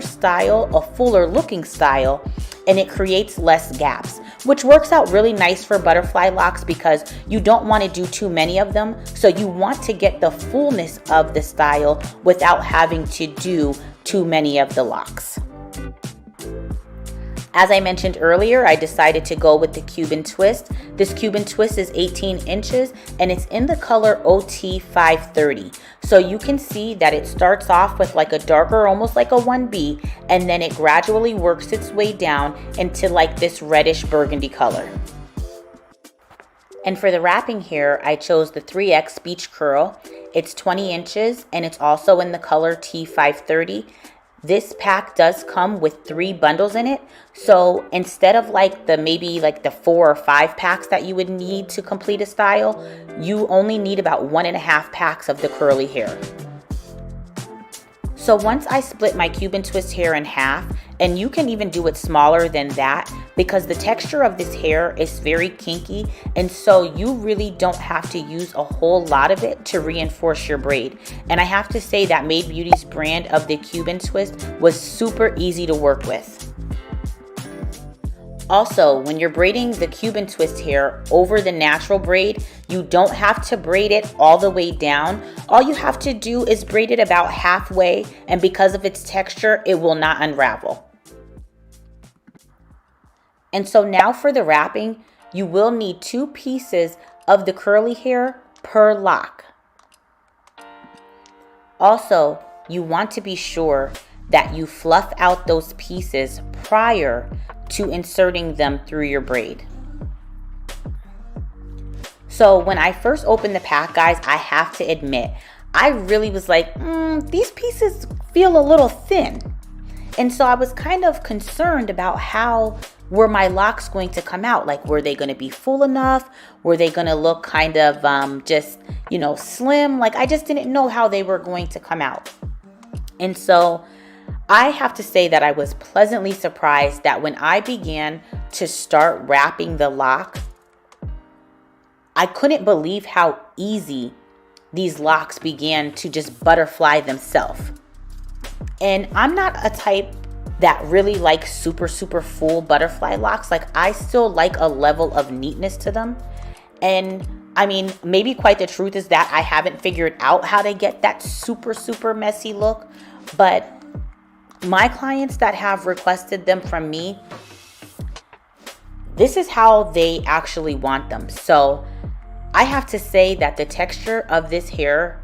style, a fuller looking style, and it creates less gaps, which works out really nice for butterfly locks because you don't want to do too many of them. So you want to get the fullness of the style without having to do too many of the locks. As I mentioned earlier, I decided to go with the Cuban twist. This Cuban twist is 18 inches and it's in the color OT 530. So you can see that it starts off with like a darker, almost like a 1B, and then it gradually works its way down into like this reddish burgundy color. And for the wrapping hair, I chose the 3X Beach Curl. It's 20 inches and it's also in the color T530. This pack does come with 3 bundles in it. So instead of like maybe the 4 or 5 packs that you would need to complete a style, you only need about 1.5 packs of the curly hair. So once I split my Cuban twist hair in half, and you can even do it smaller than that because the texture of this hair is very kinky, and so you really don't have to use a whole lot of it to reinforce your braid. And I have to say that Made Beauty's brand of the Cuban twist was super easy to work with. Also, when you're braiding the Cuban twist hair over the natural braid, you don't have to braid it all the way down. All you have to do is braid it about halfway, and because of its texture, it will not unravel. And so now for the wrapping, you will need 2 pieces of the curly hair per lock. Also, you want to be sure that you fluff out those pieces prior to inserting them through your braid. So when I first opened the pack, guys, I have to admit, I really was like, these pieces feel a little thin. And so I was kind of concerned about how were my locks going to come out? Like, were they going to be full enough? Were they going to look kind of just, slim? Like, I just didn't know how they were going to come out. And so I have to say that I was pleasantly surprised that when I began to start wrapping the lock, I couldn't believe how easy these locks began to just butterfly themselves. And I'm not a type that really likes super full butterfly locks. Like, I still like a level of neatness to them. And I mean, maybe quite the truth is that I haven't figured out how to get that super messy look, but my clients that have requested them from me, this is how they actually want them. So I have to say that the texture of this hair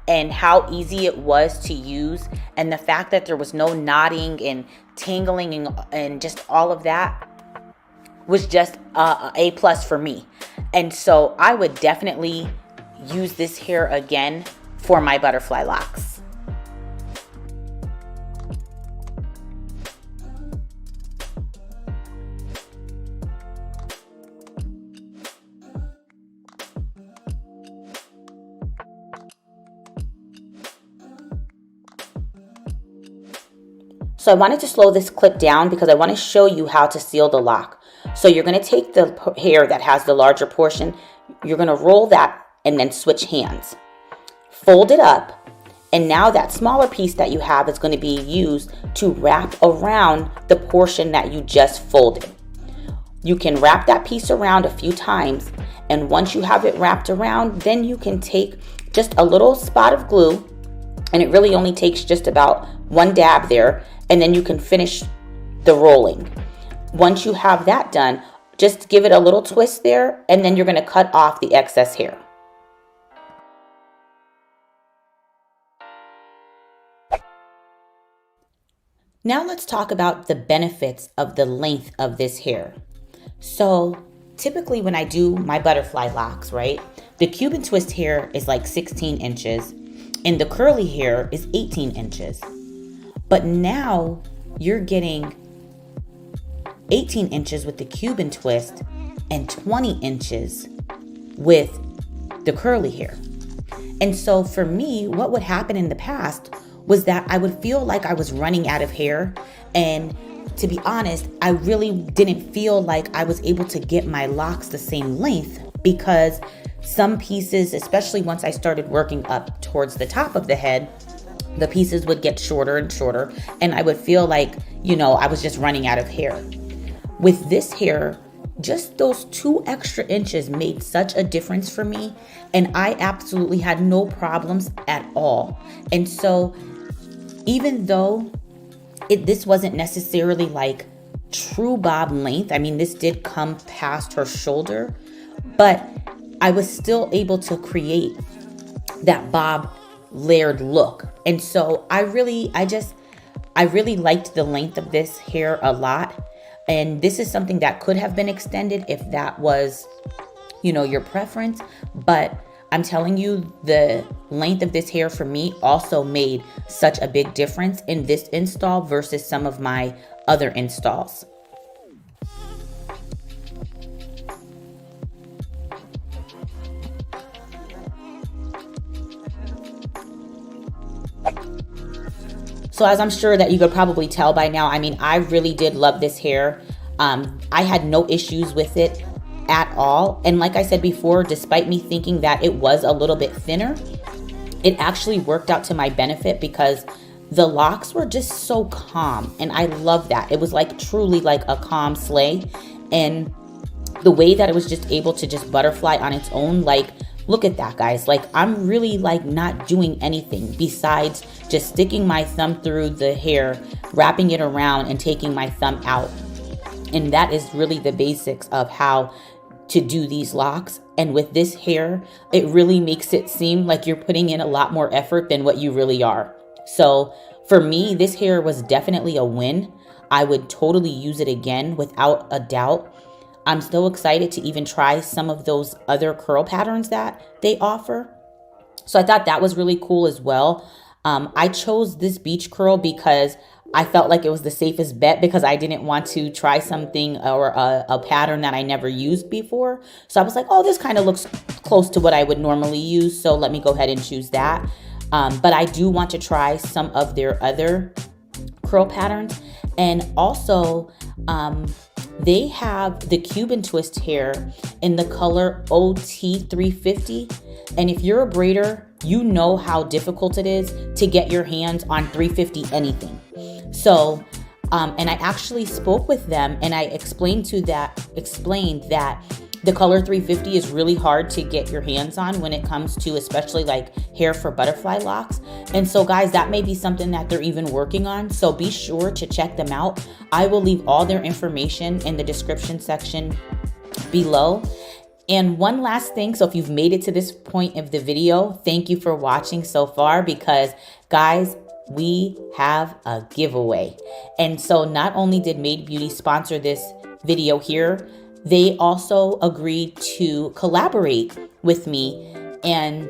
and how easy it was to use, and the fact that there was no knotting and tangling and just all of that, was just a plus for me. And so I would definitely use this hair again for my butterfly locks. So I wanted to slow this clip down because I want to show you how to seal the lock. So you're going to take the hair that has the larger portion, you're going to roll that and then switch hands. Fold it up, and now that smaller piece that you have is going to be used to wrap around the portion that you just folded. You can wrap that piece around a few times, and once you have it wrapped around, then you can take just a little spot of glue, and it really only takes just about 1 dab there, and then you can finish the rolling. Once you have that done, just give it a little twist there, and then you're going to cut off the excess hair. Now let's talk about the benefits of the length of this hair. So typically when I do my butterfly locks, right, the Cuban twist hair is like 16 inches and the curly hair is 18 inches. But now you're getting 18 inches with the Cuban twist and 20 inches with the curly hair. And so for me, what would happen in the past was that I would feel like I was running out of hair. And to be honest, I really didn't feel like I was able to get my locks the same length, because some pieces, especially once I started working up towards the top of the head, the pieces would get shorter and shorter, and I would feel like, you know, I was just running out of hair. With this hair, just those 2 extra inches made such a difference for me, and I absolutely had no problems at all. And so even though this wasn't necessarily like true bob length, I mean, this did come past her shoulder, but I was still able to create that bob layered look. And so I really liked the length of this hair a lot. And this is something that could have been extended if that was, you know, your preference. But I'm telling you, the length of this hair for me also made such a big difference in this install versus some of my other installs. So as I'm sure that you could probably tell by now, I mean, I really did love this hair. I had no issues with it at all. And like I said before, despite me thinking that it was a little bit thinner, it actually worked out to my benefit because the locks were just so calm. And I love that. It was like truly like a calm sleigh. And the way that it was just able to just butterfly on its own, like, look at that, guys. Like, I'm really like not doing anything besides just sticking my thumb through the hair, wrapping it around and taking my thumb out. And that is really the basics of how to do these locks. And with this hair, it really makes it seem like you're putting in a lot more effort than what you really are. So for me, this hair was definitely a win. I would totally use it again without a doubt. I'm still excited to even try some of those other curl patterns that they offer. So I thought that was really cool as well. I chose this beach curl because I felt like it was the safest bet because I didn't want to try something or a pattern that I never used before. So I was like, oh, this kind of looks close to what I would normally use. So let me go ahead and choose that. But I do want to try some of their other curl patterns. And also, they have the Cuban twist hair in the color OT350. And if you're a braider, you know how difficult it is to get your hands on 350 anything. So, and I actually spoke with them and I explained that the color 350 is really hard to get your hands on when it comes to especially like hair for butterfly locks. And so guys, that may be something that they're even working on. So be sure to check them out. I will leave all their information in the description section below. And one last thing, so if you've made it to this point of the video, thank you for watching so far because guys, we have a giveaway. And so not only did Made Beauty sponsor this video here, they also agreed to collaborate with me and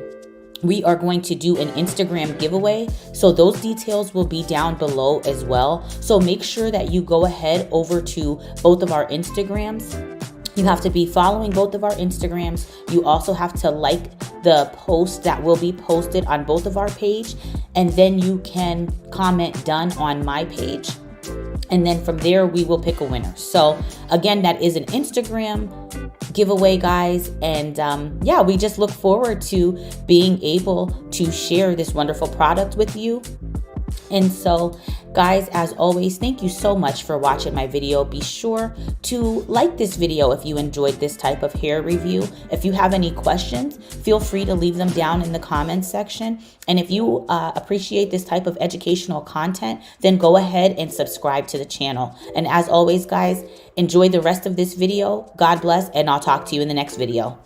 we are going to do an Instagram giveaway. So those details will be down below as well. So make sure that you go ahead over to both of our Instagrams. You have to be following both of our Instagrams. You also have to like the post that will be posted on both of our page. And then you can comment done on my page. And then from there, we will pick a winner. So again, that is an Instagram giveaway, guys. And yeah, we just look forward to being able to share this wonderful product with you. And so guys, as always, thank you so much for watching my video. Be sure to like this video if you enjoyed this type of hair review. If you have any questions, feel free to leave them down in the comments section. And if you appreciate this type of educational content, then go ahead and subscribe to the channel. And as always, guys, enjoy the rest of this video. God bless, and I'll talk to you in the next video.